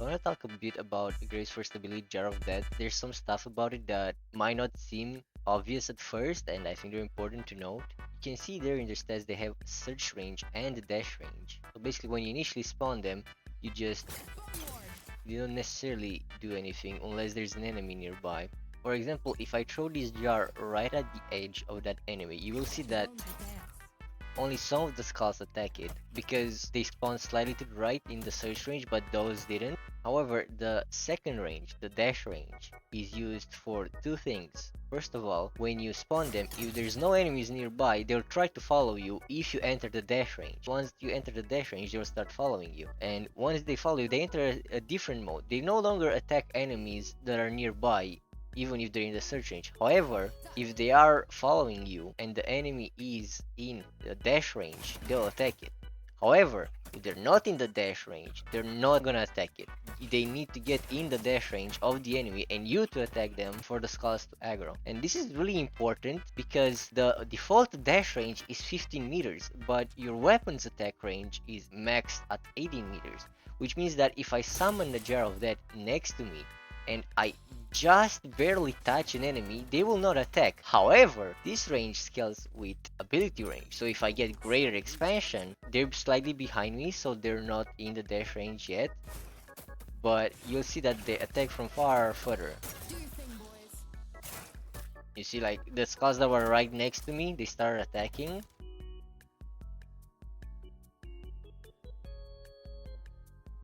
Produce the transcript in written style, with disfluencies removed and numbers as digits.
So I want to talk a bit about Grace First Ability, Jar of Death. There's some stuff about it that might not seem obvious at first, and I think they're important to note. You can see there in their stats they have search range and dash range. So basically when you initially spawn them, you you don't necessarily do anything unless there's an enemy nearby. For example, if I throw this jar right at the edge of that enemy, you will see that only some of the skulls attack it because they spawn slightly to the right in the search range, but those didn't. However, the second range, the dash range, is used for two things. First of all, when you spawn them, if there's no enemies nearby, they'll try to follow you if you enter the dash range. Once you enter the dash range, they'll start following you. And once they follow you, they enter a different mode. They no longer attack enemies that are nearby even if they're in the search range. However, if they are following you and the enemy is in the dash range, they'll attack it. However, if they're not in the dash range, they're not gonna attack it. They need to get in the dash range of the enemy and you to attack them for the skulls to aggro. And this is really important because the default dash range is 15 meters, but your weapon's attack range is maxed at 18 meters. Which means that if I summon the Jar of Death next to me and I just barely touch an enemy, they will not attack. However, this range scales with ability range. So if I get greater expansion, they're slightly behind me, so they're not in the dash range yet. But you'll see that they attack from far further. You see, like, the skulls that were right next to me, they started attacking.